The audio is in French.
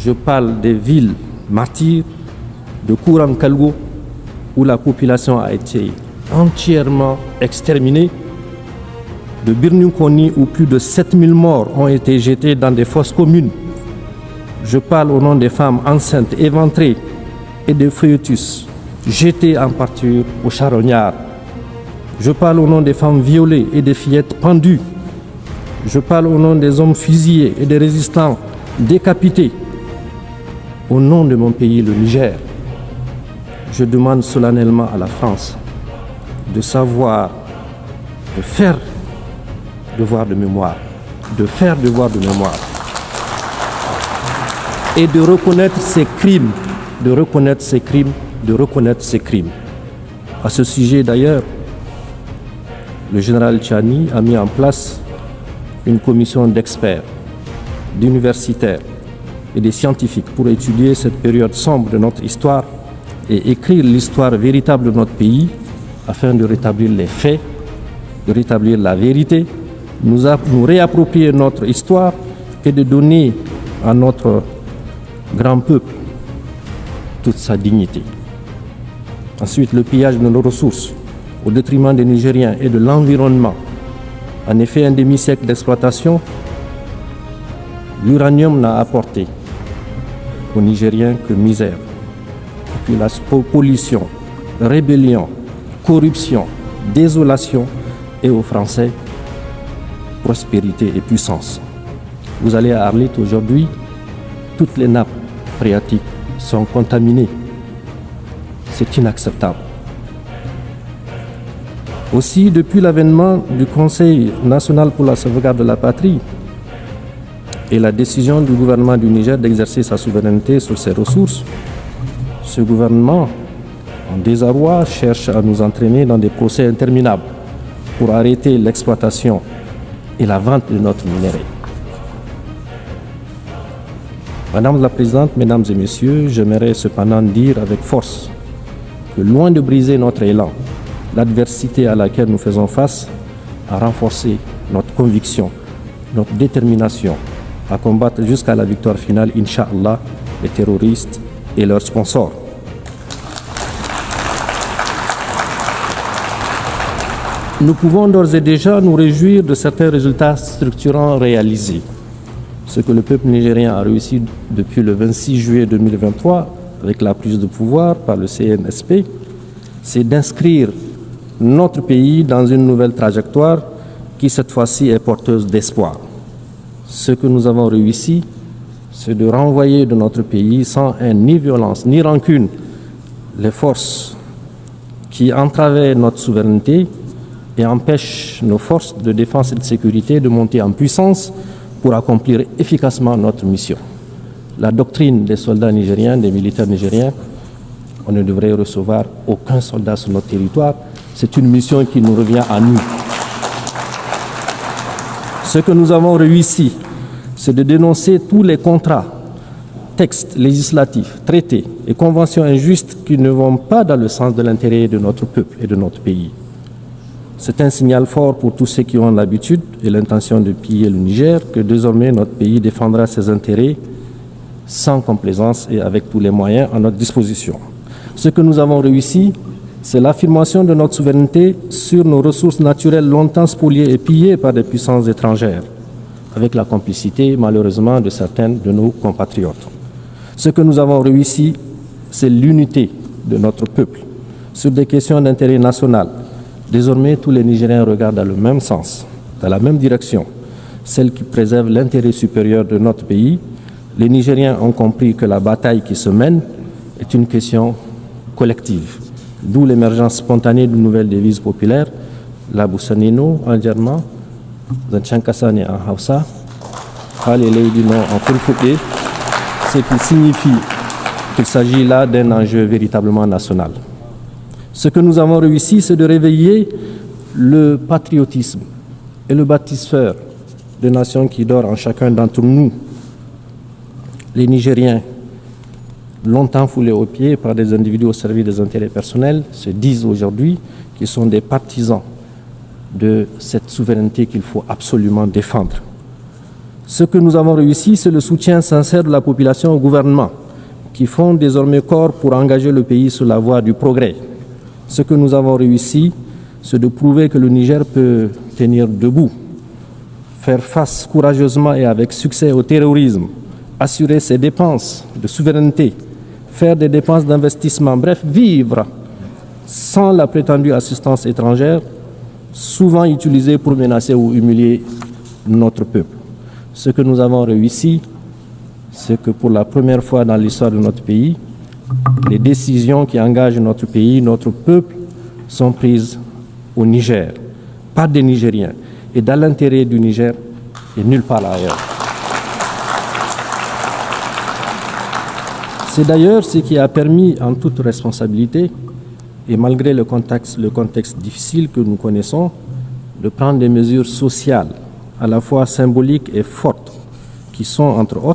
Je parle des villes martyrs, de Kouran Kalgo, où la population a été entièrement exterminée, de Birnukoni, où plus de 7000 morts ont été jetés dans des fosses communes. Je parle au nom des femmes enceintes, éventrées et des fœtus jetés en pâture aux charognards. Je parle au nom des femmes violées et des fillettes pendues. Je parle au nom des hommes fusillés et des résistants décapités. Au nom de mon pays, le Niger, je demande solennellement à la France de savoir, de faire devoir de mémoire, de faire devoir de mémoire et de reconnaître ses crimes, de reconnaître ses crimes, de reconnaître ses crimes. À ce sujet d'ailleurs, le général Tchani a mis en place une commission d'experts, d'universitaires et de scientifiques pour étudier cette période sombre de notre histoire et écrire l'histoire véritable de notre pays afin de rétablir les faits, de rétablir la vérité, nous réapproprier notre histoire et de donner à notre grand peuple toute sa dignité. Ensuite, le pillage de nos ressources au détriment des Nigériens et de l'environnement. En effet, un demi-siècle d'exploitation, l'uranium n'a apporté aux Nigériens que misère, pollution, rébellion, corruption, désolation et aux Français, prospérité et puissance. Vous allez à Arlit aujourd'hui, toutes les nappes phréatiques sont contaminées. C'est inacceptable. Aussi, depuis l'avènement du Conseil national pour la sauvegarde de la patrie et la décision du gouvernement du Niger d'exercer sa souveraineté sur ses ressources, ce gouvernement, en désarroi, cherche à nous entraîner dans des procès interminables pour arrêter l'exploitation et la vente de notre minerai. Madame la Présidente, Mesdames et Messieurs, j'aimerais cependant dire avec force que loin de briser notre élan, l'adversité à laquelle nous faisons face a renforcé notre conviction, notre détermination à combattre jusqu'à la victoire finale, Inch'Allah, les terroristes et leurs sponsors. Nous pouvons d'ores et déjà nous réjouir de certains résultats structurants réalisés. Ce que le peuple nigérien a réussi depuis le 26 juillet 2023 avec la prise de pouvoir par le CNSP, c'est d'inscrire notre pays dans une nouvelle trajectoire qui cette fois-ci est porteuse d'espoir. Ce que nous avons réussi, c'est de renvoyer de notre pays sans haine, ni violence, ni rancune, les forces qui entravaient notre souveraineté et empêchent nos forces de défense et de sécurité de monter en puissance pour accomplir efficacement notre mission. La doctrine des soldats nigériens, des militaires nigériens, on ne devrait recevoir aucun soldat sur notre territoire. C'est une mission qui nous revient à nous. Ce que nous avons réussi, c'est de dénoncer tous les contrats, textes législatifs, traités et conventions injustes qui ne vont pas dans le sens de l'intérêt de notre peuple et de notre pays. C'est un signal fort pour tous ceux qui ont l'habitude et l'intention de piller le Niger que désormais notre pays défendra ses intérêts sans complaisance et avec tous les moyens à notre disposition. Ce que nous avons réussi, c'est l'affirmation de notre souveraineté sur nos ressources naturelles longtemps spoliées et pillées par des puissances étrangères, avec la complicité malheureusement de certains de nos compatriotes. Ce que nous avons réussi, c'est l'unité de notre peuple sur des questions d'intérêt national. Désormais, tous les Nigériens regardent dans le même sens, dans la même direction, celle qui préserve l'intérêt supérieur de notre pays. Les Nigériens ont compris que la bataille qui se mène est une question collective, d'où l'émergence spontanée d'une nouvelle devise populaire, la Boussanino en germain, Zanchankasane en Hausa, Haleleidino en Fulfouké, ce qui signifie qu'il s'agit là d'un enjeu véritablement national. Ce que nous avons réussi, c'est de réveiller le patriotisme et le bâtisseur de nations qui dort en chacun d'entre nous. Les Nigériens, longtemps foulés aux pieds par des individus au service des intérêts personnels, se disent aujourd'hui qu'ils sont des partisans de cette souveraineté qu'il faut absolument défendre. Ce que nous avons réussi, c'est le soutien sincère de la population au gouvernement, qui font désormais corps pour engager le pays sur la voie du progrès. Ce que nous avons réussi, c'est de prouver que le Niger peut tenir debout, faire face courageusement et avec succès au terrorisme, assurer ses dépenses de souveraineté, faire des dépenses d'investissement, bref, vivre sans la prétendue assistance étrangère, souvent utilisée pour menacer ou humilier notre peuple. Ce que nous avons réussi, c'est que pour la première fois dans l'histoire de notre pays, les décisions qui engagent notre pays, notre peuple, sont prises au Niger, par des Nigériens, et dans l'intérêt du Niger et nulle part ailleurs. C'est d'ailleurs ce qui a permis, en toute responsabilité, et malgré le contexte difficile que nous connaissons, de prendre des mesures sociales, à la fois symboliques et fortes, qui sont, entre autres,